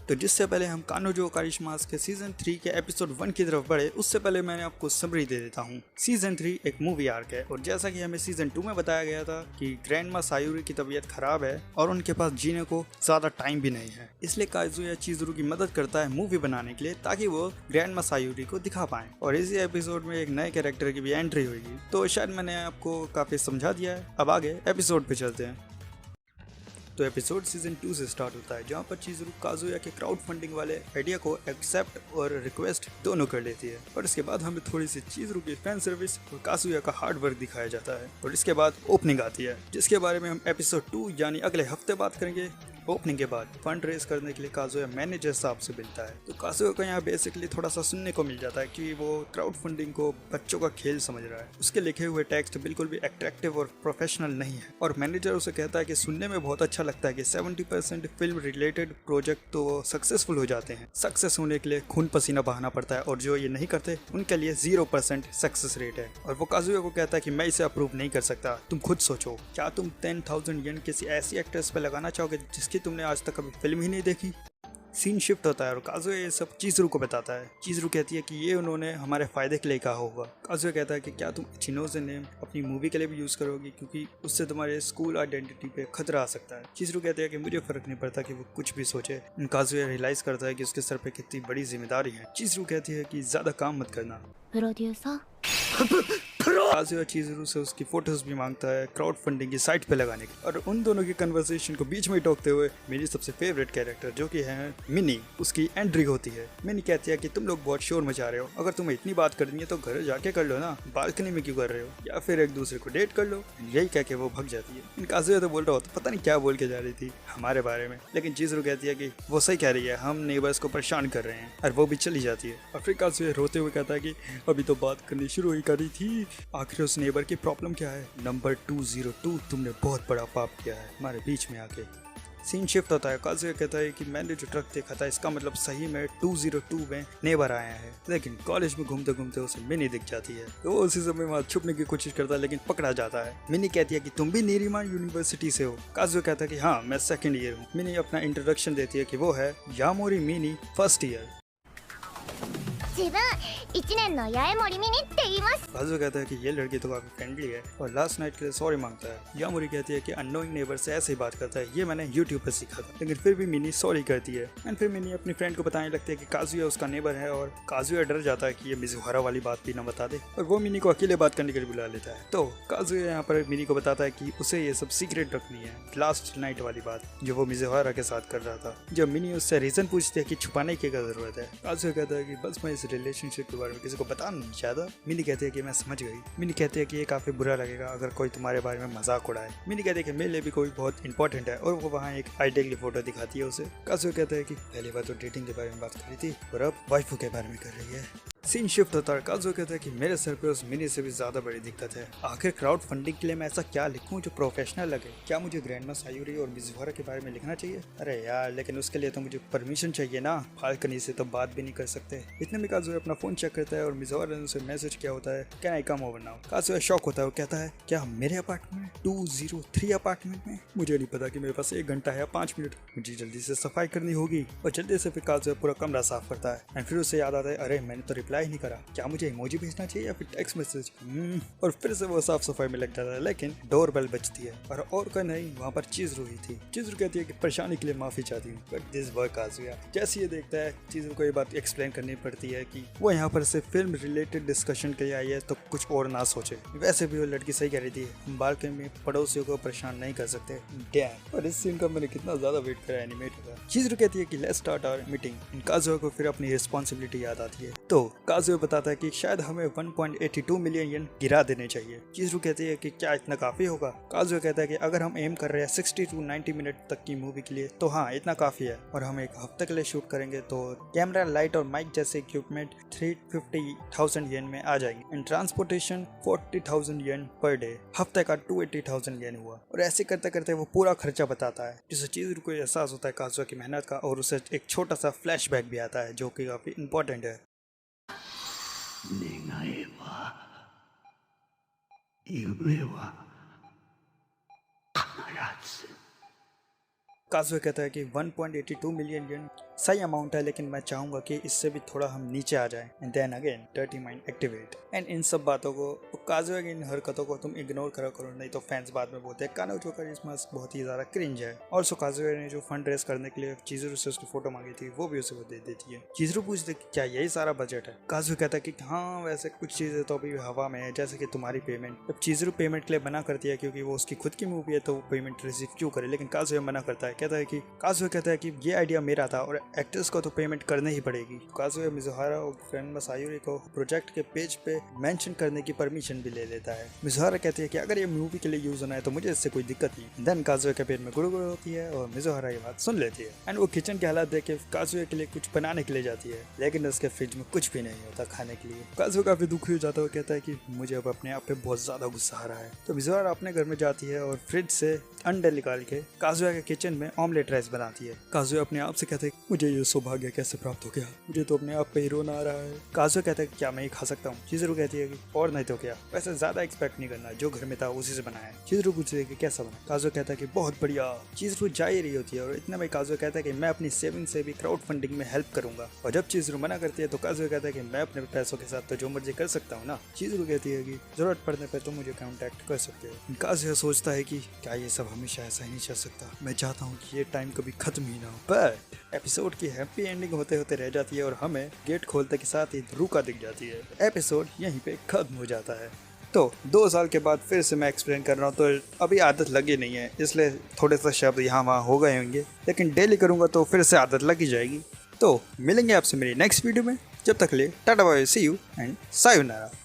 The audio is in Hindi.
तो जिससे पहले हम कानोजो कारिश्मास के सीजन 3 के एपिसोड 1 की तरफ बढ़े, उससे पहले मैंने आपको समरी दे देता हूँ। सीजन 3 एक मूवी आर्क है और जैसा कि हमें सीजन 2 में बताया गया था कि ग्रैंडमा सायूरी की तबीयत खराब है और उनके पास जीने को ज्यादा टाइम भी नहीं है, इसलिए काजुया चिज़ुरू की मदद करता है मूवी बनाने के लिए ताकि वो ग्रैंडमा सायूरी को दिखा पाए। और इसी एपिसोड में एक नए कैरेक्टर की भी एंट्री होगी। तो शायद मैंने आपको काफी समझा दिया है, अब आगे एपिसोड पे चलते हैं। तो एपिसोड सीजन 2 से स्टार्ट होता है जहाँ पर चिज़ुरू काजुया के क्राउड फंडिंग वाले आइडिया को एक्सेप्ट और रिक्वेस्ट दोनों कर लेती है। और इसके बाद हमें थोड़ी सी चिज़ुरू की फैन सर्विस और काजुया का हार्ड वर्क दिखाया जाता है और इसके बाद ओपनिंग आती है, जिसके बारे में हम एपिसोड 2 यानी अगले हफ्ते बात करेंगे। ओपनिंग के बाद फंड रेज करने के लिए काजुया मैनेजर साहब से मिलता है। तो काजुया को यहाँ बेसिकली थोड़ा सा सुनने को मिल जाता है कि वो क्राउड फंडिंग को बच्चों का खेल समझ रहा है। उसके लिखे हुए टेक्स्ट बिल्कुल भी अट्रैक्टिव और प्रोफेशनल नहीं है और मैनेजर उसे कहता है कि सुनने में बहुत अच्छा लगता है कि 70% फिल्म रिलेटेड प्रोजेक्ट तो सक्सेसफुल हो जाते हैं। सक्सेस होने के लिए खून पसीना बहाना पड़ता है और जो ये नहीं करते उनके लिए 0% सक्सेस रेट है। और वो काजुया को कहता है कि मैं इसे अप्रूव नहीं कर सकता, तुम खुद सोचो, क्या तुम 10,000 येन किसी ऐसी एक्ट्रेस पे लगाना चाहोगे जिसकी तुमने आज तक कभी फिल्म ही नहीं देखी। सीन शिफ्ट होता है और काजुया ये सब चिज़ुरू को बताता है। चिज़ुरू कहती है कि ये उन्होंने हमारे फायदे के लिए कहा होगा। काजुया कहता है कि क्या तुम चिनोज़े नेम अपनी मूवी के लिए भी यूज़ करोगी, क्योंकि उससे तुम्हारे स्कूल आइडेंटिटी पे खतरा आ सकता है। चिज़ुरू कहती है कि मुझे फर्क नहीं पड़ता कि वो कुछ भी सोचे। काजुया रियलाइज करता है कि उसके सर पे कितनी बड़ी जिम्मेदारी है। चिज़ुरू कहती है कि ज्यादा काम मत करना। प्रोड्यूसर काजुया चिज़ुरू से उसकी फोटोज भी मांगता है क्राउड फंडिंग की साइट पे लगाने की। और उन दोनों की कन्वर्सेशन को बीच में टोकते हुए मेरी सबसे फेवरेट कैरेक्टर जो कि है मिनी, उसकी एंट्री होती है। मिनी कहती है कि तुम लोग बहुत शोर मचा रहे हो, अगर तुम्हें इतनी बात करनी है तो घर जाके कर लो ना, बालकनी में क्यों कर रहे हो, या फिर एक दूसरे को डेट कर लो। यही कह के वो भग जाती है। काजुया तो बोल रहा होता पता नहीं क्या बोल के जा रही थी हमारे बारे में, लेकिन चिज़ुरू कहती है कि वो सही कह रही है, हम नेबर्स को परेशान कर रहे हैं, और वो भी चली जाती है। और फिर काजुया रोते हुए कहता है कि अभी तो बात करनी शुरू ही करी थी, आखिर उस नेबर की प्रॉब्लम क्या है। नंबर 202, तुमने बहुत बड़ा पाप किया है हमारे बीच में आके। सीन शिफ्ट होता है। काजुया कहता है कि मैंने जो ट्रक देखा था इसका मतलब सही में 202 में नेबर आया है, लेकिन कॉलेज में घूमते घूमते उसे मिनी दिख जाती है। तो वो उसी समय वहाँ छुपने की कोशिश करता है लेकिन पकड़ा जाता है। मिनी कहती है कि तुम भी नीरिमा यूनिवर्सिटी से हो। काजुया कहता है कि हाँ, मैं सेकंड ईयर हूँ। मिनी अपना इंट्रोडक्शन देती है कि वो है यामोरी मिनी, फर्स्ट ईयर। 自分1年の八重森ミニって言います。 काजुया कहता है कि ये लड़की तो काफी फ्रेंडली है और लास्ट नाइट के लिए सॉरी मांगता है। यामोरी कहती है कि अननोइंग नेबर से ऐसे ही बात करता है, ये मैंने यूट्यूब पर सीखा था। लेकिन फिर भी मिनी सॉरी करती है। एंड फिर मिनी अपनी फ्रेंड को बताने लगती है कि काजुया उसका नेबर है और काजुया डर जाता है कि ये मिजुहारा वाली बात भी ना बता दे और वो मिनी को अकेले बात करने के लिए बुला लेता है। तो काजुया यहाँ पर मिनी को बताता है कि उसे ये सब सीक्रेट रखनी है, लास्ट नाइट वाली बात जो वो मिजुहारा के साथ कर रहा था। जब मिनी उससे रीजन पूछती है कि छुपाने की क्या जरूरत है, काजुया कहता है कि बस मैं इस रिलेशनशिप के बारे में किसी को बताना नहीं चाहता। मिनी कहती है कि मैं समझ गई। मिनी कहती है कि ये काफी बुरा लगेगा अगर कोई तुम्हारे बारे में मजाक उड़ाए। मिनी कहती है कि मेरे लिए भी कोई बहुत इंपॉर्टेंट है और वो वहाँ एक आइडियल की फोटो दिखाती है उसे। काजुया कहता है कि पहली बार तो डेटिंग के बारे में बात करी थी और अब वाइफू के बारे में कर रही है। सीन शिफ्ट होता है। काजुया कहता है कि मेरे सर पे उस मिनी से भी ज्यादा बड़ी दिक्कत है, आखिर क्राउड फंडिंग के लिए मैं ऐसा क्या लिखूं जो प्रोफेशनल लगे। क्या मुझे ग्रैंडमा सायूरी और मिजुहारा के बारे में लिखना चाहिए? अरे यार, लेकिन उसके लिए तो मुझे परमिशन चाहिए ना, बालकनी से तो बात भी नहीं कर सकते। इतने में काजुया अपना फोन चेक करता है और मिजुहारा ने उसे मैसेज किया होता है, can I come over now. Kazuya shock होता है, वो कहता है क्या मेरे अपार्टमेंट 203 अपार्टमेंट में? मुझे नहीं पता कि मेरे पास 1 घंटा है या 5 मिनट, मुझे जल्दी से सफाई करनी होगी। और जल्दी से फिर काजुया पूरा कमरा साफ करता है। एंड फिर उसे याद आता है, अरे मैंने तो रिप्लाई नहीं करा, क्या मुझे इमोजी भेजना चाहिए या फिर टेक्स्ट मैसेज। और फिर से वो साफ सफाई में लग जाता है, लेकिन डोर बेल बजती है और कोई नहीं, वहाँ पर चिज़ुरू ही थी। चिज़ुरू कहती है कि परेशानी के लिए माफी चाहती हूँ, बट दिस वर्क काजुया। जैसे ये देखता है, चिज़ुरू को ये बात एक्सप्लेन करनी पड़ती है कि वो यहाँ पर सिर्फ फिल्म रिलेटेड डिस्कशन के लिए आई है, तो कुछ और ना सोचे। वैसे भी वो लड़की सही कह रही थी, हम बालकनी में पड़ोसियों को परेशान नहीं कर सकते। डैम। और इस सीन का मैंने कितना ज्यादा वेट करा एनिमेट होगा। चिज़ुरू कहती है कि let's start our meeting. Kazuya को फिर अपनी रिस्पॉन्सिबिलिटी याद आती है, तो काजुया बताता है कि शायद हमें 1.82 मिलियन येन गिरा देने चाहिए। चिज़ुरू कहती है कि क्या इतना काफी होगा? काजुया कहता है कि अगर हम एम कर रहे हैं 60 to 90 मिनट तक की मूवी के लिए तो हाँ, इतना काफी है, और हम 1 हफ्ते के लिए शूट करेंगे तो कैमरा, लाइट और माइक जैसे इक्विपमेंट 350,000 येन में आ जाएंगे। And transportation 40,000 yen per day, हफ्ते का 280,000 येन हुआ। और ऐसे करते करते वो पूरा खर्चा बताता है, जिससे चिज़ुरू को एहसास होता है काजुया की मेहनत का, और उसे एक छोटा सा फ्लैशबैक भी आता है जो कि काफी इंपॉर्टेंट है। 願えば夢は必ず काजुए कहता है कि 1.82 मिलियन येन सही अमाउंट है, लेकिन मैं चाहूंगा कि इससे भी थोड़ा हम नीचे आ जाएं। And then again dirty mind activate. And इन सब बातों को, काजुए की इन हरकतों को तुम इग्नोर करो, नहीं तो फैंस बाद में बोलते हैं कानोचो का रिस्मास बहुत ही ज्यादा क्रिंज है। और सो काजुए ने जो फंड रेस करने के लिए चिज़ुरू से उसकी फोटो मांगी थी वो भी उसे वो दे देती है। चिज़ुरू पूछते कि क्या यही सारा बजट है? काजुए कहता है कि हाँ वैसे कुछ चीजें तो अभी हवा में है, जैसे कि तुम्हारी पेमेंट। जब चिज़ुरू पेमेंट के लिए मना करती है क्योंकि वो उसकी खुद की मूवी है तो वो पेमेंट रिसीव क्यों करे, लेकिन काजुए मना करता है। काजुए कहता है कि ये आइडिया मेरा था और एक्टर्स को तो पेमेंट करने ही पड़ेगी। काजुए मिज़ुहारा और फ्रेंड मसायुरी को प्रोजेक्ट के पेज पे मेंशन करने की परमिशन भी ले लेता है। मिज़ुहारा कहती है कि अगर ये मूवी के लिए यूज होना है तो मुझे इससे कोई दिक्कत नहीं। देन काजुए के पेट में गुड़गुड़ होती है और मिज़ुहारा ये बात सुन लेती है। एंड वो किचन के हालात देख के काजुए के लिए कुछ बनाने के लिए जाती है, लेकिन उसके फ्रिज में कुछ भी नहीं होता खाने के लिए। काजुए काफी दुखी हो जाता है, कहता है कि मुझे अब अपने आप पे बहुत ज्यादा गुस्सा आ रहा है। तो मिज़ुहारा अपने घर में जाती है और फ्रिज से अंडे निकाल के काजुए के किचन में ऑमलेट राइस बनाती है। काजुए अपने आप से कहते हैं मुझे ये सौभाग्य कैसे प्राप्त हो गया, मुझे तो अपने आप पे ही रोना आ रहा है। काजुए कहता है क्या मैं ये खा सकता हूँ? चिज़ुरू कहती है कि और नहीं तो क्या, वैसे ज्यादा एक्सपेक्ट नहीं करना, जो घर में था उसी से बनाया है। चिज़ुरू पूछती है कि कैसा बना? काजुए कहता है कि बहुत बढ़िया। चिज़ुरू जा ही रही होती है और इतने में काजुए कहता है कि मैं अपनी सेविंग से भी क्राउड फंडिंग में हेल्प करूंगा। और जब चिज़ुरू मना करती है तो काजुए कहता है कि मैं अपने पैसों के साथ तो जो मर्जी कर सकता हूँ ना। चिज़ुरू कहती है कि जरूरत पड़ने पर तुम मुझे कांटेक्ट कर सकते हो। काजुए सोचता है कि क्या ये सब हमेशा ऐसा ही नहीं चल सकता, मैं चाहता हूँ कि ये टाइम कभी खत्म ही ना हो। बट एपिसोड की हैप्पी एंडिंग होते होते रह जाती है और हमें गेट खोलते के साथ ही रुका दिख जाती है। एपिसोड यहीं पे खत्म हो जाता है। तो 2 साल के बाद फिर से मैं एक्सप्लेन कर रहा हूँ, तो अभी आदत लगी नहीं है, इसलिए थोड़े से शब्द यहाँ वहाँ हो गए होंगे, लेकिन डेली करूँगा तो फिर से आदत लग ही जाएगी। तो मिलेंगे आपसे मेरी नेक्स्ट वीडियो में, जब तक ले tata bye, see you and sayonara.